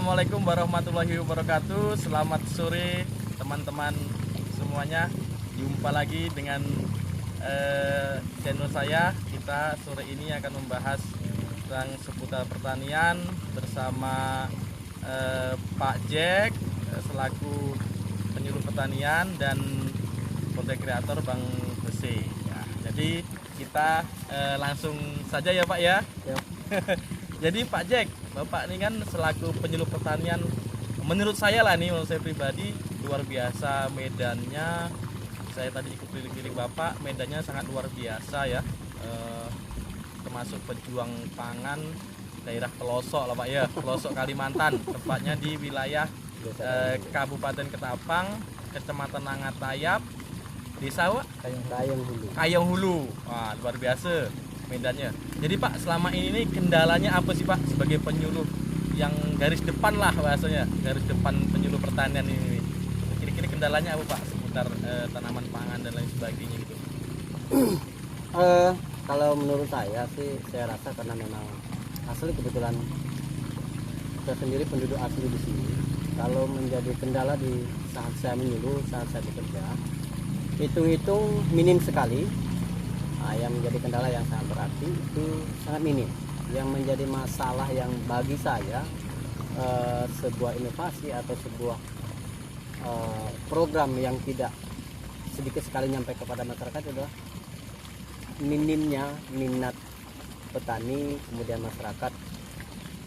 Assalamualaikum warahmatullahi wabarakatuh. Selamat sore teman-teman semuanya. Jumpa lagi dengan channel saya. Kita sore ini akan membahas tentang seputar pertanian bersama Pak Jack selaku penyuluh pertanian dan konten kreator Bang Bese. Ya, jadi kita langsung saja ya Pak ya. Jadi Pak Jack, Bapak ini kan selaku penyuluh pertanian, menurut saya lah nih, menurut saya pribadi luar biasa medannya. Saya tadi ikut keliling-keliling Bapak, medannya sangat luar biasa ya, termasuk pejuang pangan daerah pelosok lah Pak ya, pelosok Kalimantan, tepatnya di wilayah Kabupaten Ketapang, Kecamatan Nangatayap, Desa Kayong Hulu. Wah, luar biasa medannya. Jadi Pak, selama ini kendalanya apa sih Pak sebagai penyuluh yang garis depan lah bahasanya, garis depan penyuluh pertanian ini? Kira-kira kendalanya apa Pak seputar tanaman pangan dan lain sebagainya gitu? Kalau menurut saya sih, saya rasa karena memang asli kebetulan saya sendiri penduduk asli di sini. Kalau menjadi kendala di saat saya menyuluh, saat saya bekerja, hitung-hitung minim sekali. Yang menjadi kendala yang sangat berarti itu sangat minim. Yang menjadi masalah yang bagi saya sebuah inovasi atau sebuah program yang tidak sedikit sekali nyampe kepada masyarakat adalah minimnya minat petani kemudian masyarakat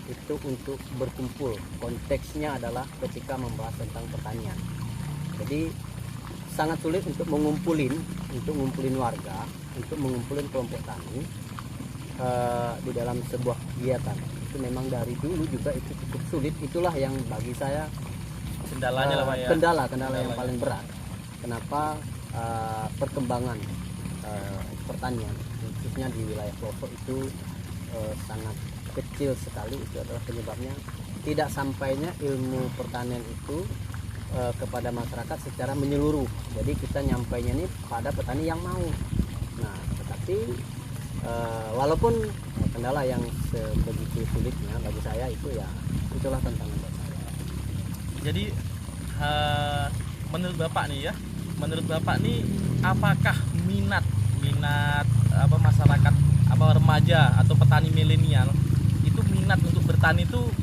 itu untuk berkumpul. Konteksnya adalah ketika membahas tentang pertanian. Jadi sangat sulit untuk mengumpulin warga, untuk mengumpulin kelompok tani di dalam sebuah kegiatan. Itu memang dari dulu juga itu cukup sulit. Itulah yang bagi saya Kendalanya lah Pak ya. Kendala yang paling berat. Kenapa perkembangan pertanian khususnya di wilayah pelosok itu sangat kecil sekali. Itu adalah penyebabnya tidak sampainya ilmu pertanian itu kepada masyarakat secara menyeluruh. Jadi kita nyampainya ini pada petani yang mau. Nah, tetapi walaupun kendala yang sebegitu sulitnya bagi saya itu ya itulah tantangan buat saya. Jadi menurut Bapak nih ya, menurut Bapak nih apakah minat apa masyarakat apa remaja atau petani milenial itu minat untuk bertani itu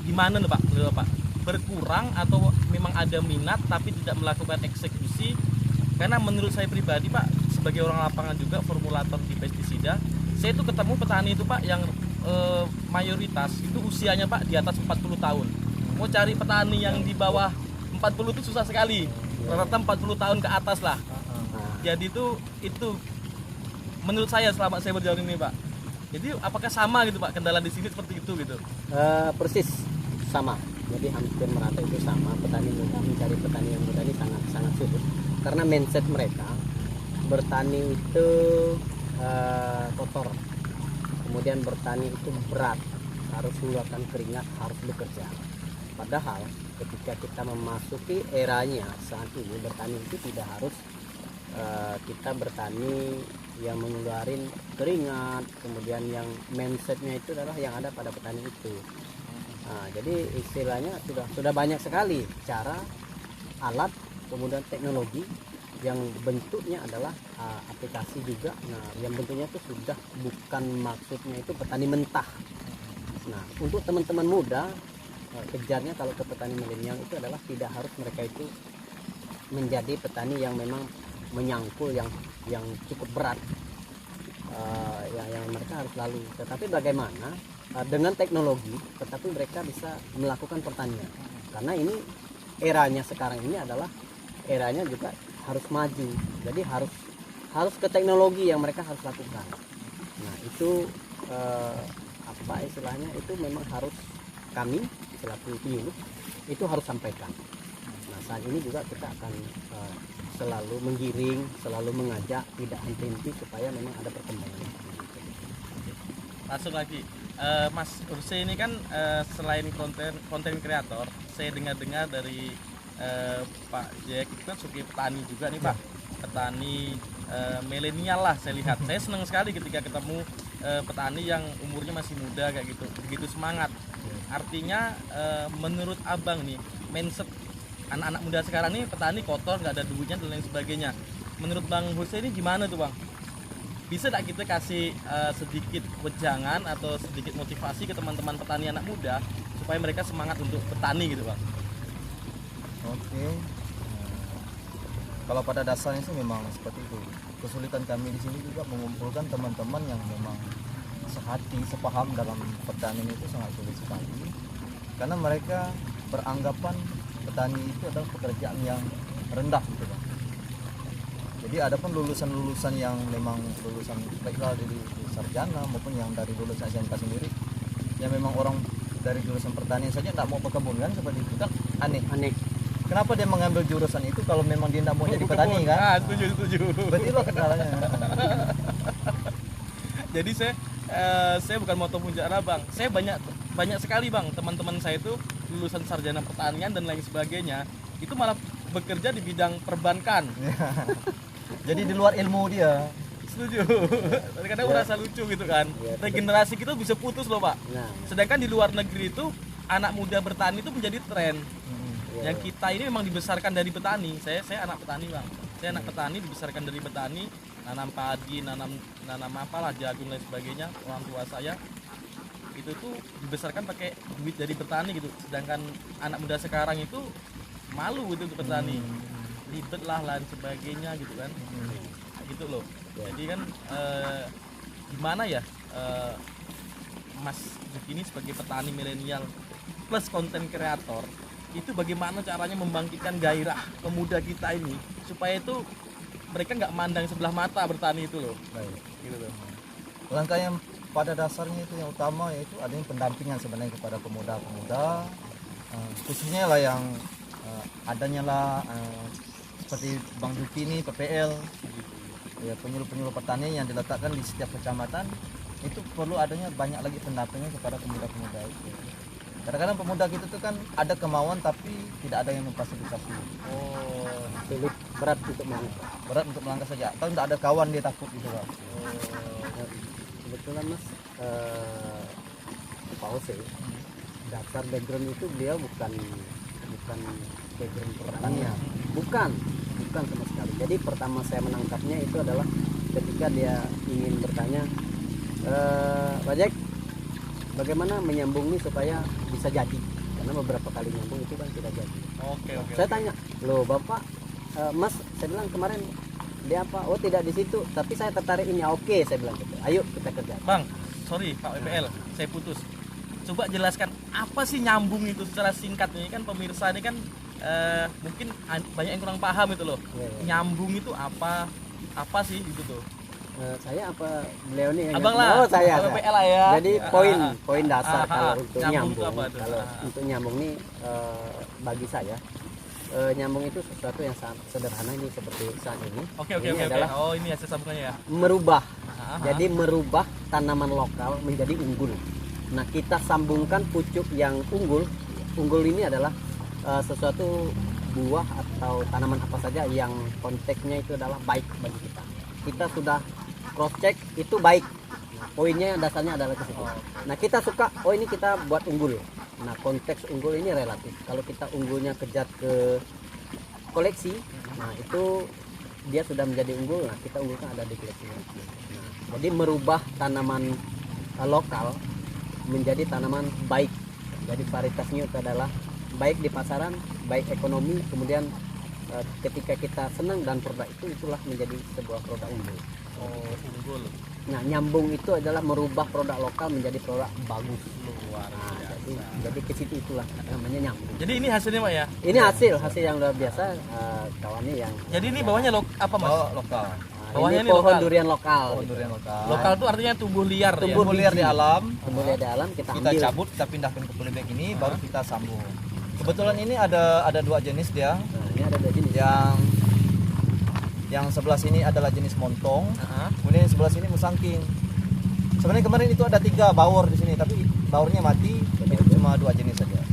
gimana nih Pak? Menurut Bapak? Berkurang atau memang ada minat tapi tidak melakukan eksekusi? Karena menurut saya pribadi Pak, sebagai orang lapangan juga formulator di pestisida, saya itu ketemu petani itu Pak yang mayoritas itu usianya Pak di atas 40 tahun. Mau cari petani yang di bawah 40 itu susah sekali, rata-rata 40 tahun ke atas lah. Jadi itu menurut saya selama saya berjalan ini Pak. Jadi apakah sama gitu Pak, kendala di sini seperti itu gitu? Persis sama. Jadi hampir merata itu sama. Petani muda mencari petani yang muda ini sangat sulit karena mindset mereka bertani itu kotor, kemudian bertani itu berat, harus mengeluarkan keringat, harus bekerja. Padahal ketika kita memasuki eranya saat ini, bertani itu tidak harus kita bertani yang mengeluarkan keringat, kemudian yang mindsetnya itu adalah yang ada pada petani itu. Nah, jadi istilahnya sudah banyak sekali cara, alat, kemudian teknologi yang bentuknya adalah aplikasi juga. Nah, yang bentuknya itu sudah bukan maksudnya itu petani mentah. Nah, untuk teman-teman muda kejarnya kalau ke petani milenial itu adalah tidak harus mereka itu menjadi petani yang memang menyangkul yang cukup berat. Yang mereka harus lalui. Tetapi bagaimana dengan teknologi tetapi mereka bisa melakukan pertanian, karena ini eranya sekarang ini adalah eranya juga harus maju. Jadi harus ke teknologi yang mereka harus lakukan. Nah, itu apa istilahnya, itu memang harus kami selaku penyuluh itu harus sampaikan. Nah, saat ini juga kita akan selalu menggiring, selalu mengajak, tidak henti-henti supaya memang ada perkembangan. Langsung lagi, Mas Urse ini kan selain konten kreator, saya dengar dari Pak Jack itu kan sebagai petani juga nih Pak, petani milenial lah saya lihat. Saya senang sekali ketika ketemu petani yang umurnya masih muda kayak gitu, begitu semangat. Artinya menurut abang nih, mindset anak-anak muda sekarang nih petani kotor, nggak ada duitnya dan lain sebagainya. Menurut Bang Hussein ini gimana tuh Bang? Bisa nggak kita kasih sedikit wejangan atau sedikit motivasi ke teman-teman petani anak muda supaya mereka semangat untuk bertani gitu Bang? Oke. Kalau pada dasarnya sih memang seperti itu. Kesulitan kami di sini juga mengumpulkan teman-teman yang memang sehati, sepaham dalam pertanian itu sangat sulit sekali. Karena mereka beranggapan petani itu adalah pekerjaan yang rendah gitu Bang. Jadi ada pun lulusan-lulusan yang memang lulusan baiklah dari sarjana maupun yang dari lulusan SMK sendiri, yang memang orang dari jurusan pertanian saja tidak mau berkebun kan, seperti itu kan aneh. Kenapa dia mengambil jurusan itu kalau memang dia tidak mau jadi petani kan? Setuju. Berarti itu kendalanya. Jadi saya bukan mau puncak Bang. Saya banyak sekali Bang teman-teman saya itu lulusan sarjana pertanian dan lain sebagainya, itu malah bekerja di bidang perbankan. Jadi di luar ilmu dia. Setuju. Kadang merasa lucu gitu kan. Regenerasi kita bisa putus loh Pak. Sedangkan di luar negeri itu anak muda bertani itu menjadi tren. Yang kita ini memang dibesarkan dari petani. Saya anak petani Bang. Saya anak petani, dibesarkan dari petani, nanam padi, nanam apalah, jagung dan sebagainya. Orang tua saya itu tuh dibesarkan pakai duit dari petani gitu. Sedangkan anak muda sekarang itu malu gitu untuk petani, ribet lah dan sebagainya gitu kan. Gitu loh. Jadi kan gimana ya Mas Zuki ini sebagai petani milenial plus konten kreator, itu bagaimana caranya membangkitkan gairah pemuda kita ini supaya itu mereka nggak mandang sebelah mata bertani itu loh. Baik. Gitu loh. Langkah yang pada dasarnya itu yang utama yaitu adanya pendampingan sebenarnya kepada pemuda-pemuda, khususnya lah yang adanya lah seperti Bang Zuki ini PPL, ya, penyuluh-penyuluh pertanian yang diletakkan di setiap kecamatan, itu perlu adanya banyak lagi pendampingan kepada pemuda-pemuda itu. Kadang-kadang pemuda kita tuh kan ada kemauan tapi tidak ada yang memfasilitasi. Sulit, berat untuk melangkah Saja. Kalau tidak ada kawan dia takut gitu kan. Kebetulan Mas, Pak Ose, dasar background itu beliau bukan background pertanian, bukan sama sekali. Jadi pertama saya menangkapnya itu adalah ketika dia ingin bertanya, Pak Jack, bagaimana menyambung ini supaya bisa jadi? Karena beberapa kali nyambung itu kan tidak jadi. Oke. Saya tanya, loh Bapak, Mas, saya bilang kemarin dia apa? Oh tidak di situ, tapi saya tertarik ini. Oke, saya bilang gitu. Ayo kita kerja. Bang, sorry Pak WPL, saya putus. Coba jelaskan apa sih nyambung itu secara singkat. Ini kan pemirsa ini kan mungkin banyak yang kurang paham itu loh. Nyambung itu apa sih itu tuh? Saya apa beliau nih? Abang lah. Saya. WPL lah ya. Jadi poin dasar kalau untuk nyambung. Kalau untuk nyambung nih bagi saya nyambung itu sesuatu yang sangat sederhana ini seperti saat ini. Oke. Adalah Oh, ini hasil sambungannya ya. Merubah. Jadi merubah tanaman lokal menjadi unggul. Nah, kita sambungkan pucuk yang unggul. Unggul ini adalah sesuatu buah atau tanaman apa saja yang konteksnya itu adalah baik bagi kita. Kita sudah cross check itu baik. Nah, poinnya dasarnya adalah ke situ. Nah, kita suka, oh ini kita buat unggul. Nah, konteks unggul ini relatif. Kalau kita unggulnya kejar ke koleksi, nah itu dia sudah menjadi unggul. Nah, kita unggulkan ada di koleksi. Nah, jadi merubah tanaman lokal menjadi tanaman baik. Jadi varietasnya itu adalah baik di pasaran, baik ekonomi, kemudian ketika kita senang dan produk itulah menjadi sebuah produk unggul. Unggul. Nah, nyambung itu adalah merubah produk lokal menjadi produk bagus. Luar biasa. Jadi ke situ itulah namanya nyambung. Jadi ini hasilnya Pak ya? Ini hasil yang luar biasa, kawan ini yang. Jadi ini bawahnya apa Mas? Lokal. Bawahnya ini ini pohon lokal. durian lokal. Durian lokal. Lokal itu artinya tumbuh liar ya? Tumbuh liar di alam. Tumbuh liar di alam kita ambil. Cabut, kita pindahkan ke polybag ini, baru kita sambung. Kebetulan ini ada dua jenis dia. Nah, ini ada dua jenis. Yang sebelah sini adalah jenis montong, kemudian yang sebelah sini musangking. Sebenarnya kemarin itu ada 3 bawor di sini, tapi bawornya mati. Itu cuma 2 jenis saja.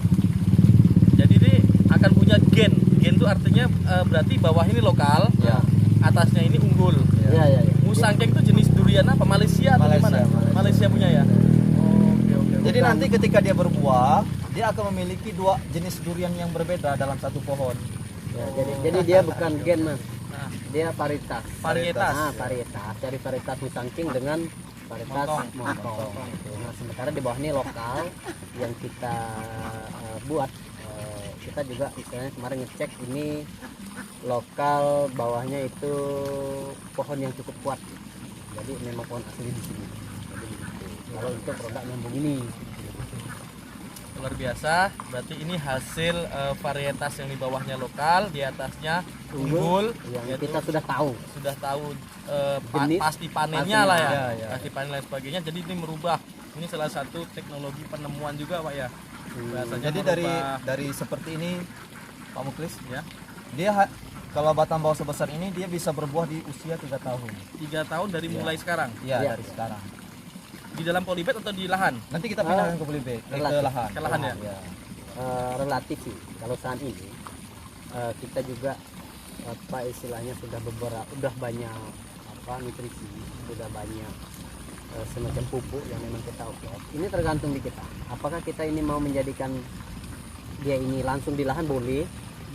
Jadi ini akan punya gen. Gen itu artinya berarti bawah ini lokal, Ya. atasnya ini unggul. Ya. Musangking itu jenis durian apa? Malaysia atau Malaysia, gimana? Malaysia. Malaysia punya ya. Oke. Jadi nanti ketika dia berbuah, dia akan memiliki 2 jenis durian yang berbeda dalam satu pohon. Ya, jadi dia bukan gen mas, Nah, dia varietas. varietas. Nah, varietas dari varietas Musangking dengan varietas Montong. Montong. Nah, sementara di bawah ini lokal yang kita buat, kita juga misalnya kemarin ngecek ini lokal, bawahnya itu pohon yang cukup kuat. Jadi memang pohon asli di sini. Jadi begitu. Kalau untuk produk nyambung ini, Luar biasa. Berarti ini hasil varietas yang di bawahnya lokal, di atasnya unggul. yang yaitu kita sudah tahu. sudah tahu Jenis, pasti panennya lah ya. ya. Pasti panen dan sebagainya. Jadi ini merubah. Ini salah satu teknologi penemuan juga Pak ya. Bahasanya Jadi merubah, dari seperti ini Pak Muklis, ya. dia kalau batang bawah sebesar ini dia bisa berbuah di usia 3 tahun. 3 tahun dari Iya. mulai sekarang. Iya, Iya. dari sekarang. Di dalam polybag atau di lahan? Nanti kita pindahkan ke polybag, ke relatif. lahan. Ke lahan ya? Iya. Relatif sih. Kalau saat ini kita juga apa istilahnya udah banyak apa nutrisi, sudah banyak semacam pupuk yang memang kita oprek. Ini tergantung di kita. Apakah kita ini mau menjadikan dia ini langsung di lahan boleh,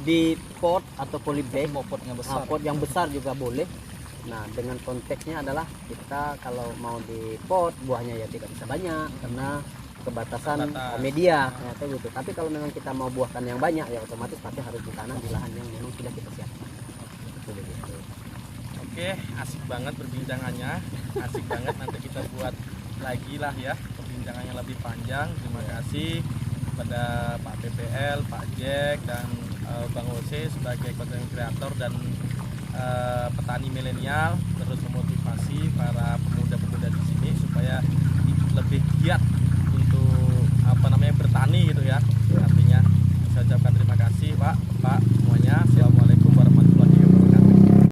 di pot atau polybag, Mau potnya besar. pot yang besar juga boleh. Nah, dengan konteksnya adalah kita kalau mau di pot buahnya ya tidak bisa banyak karena kebatasan Terbatas. media ya, kayak gitu. Tapi kalau memang kita mau buahkan yang banyak ya otomatis pasti harus ditanam di lahan yang memang sudah kita siapkan. Seperti itu. Oke, asik banget perbincangannya. Asik banget, nanti kita buat lagi lah ya perbincangannya lebih panjang. Terima kasih kepada Pak PPL, Pak Jack dan Bang Ose sebagai content creator dan petani milenial, terus memotivasi para pemuda-pemuda di sini supaya lebih giat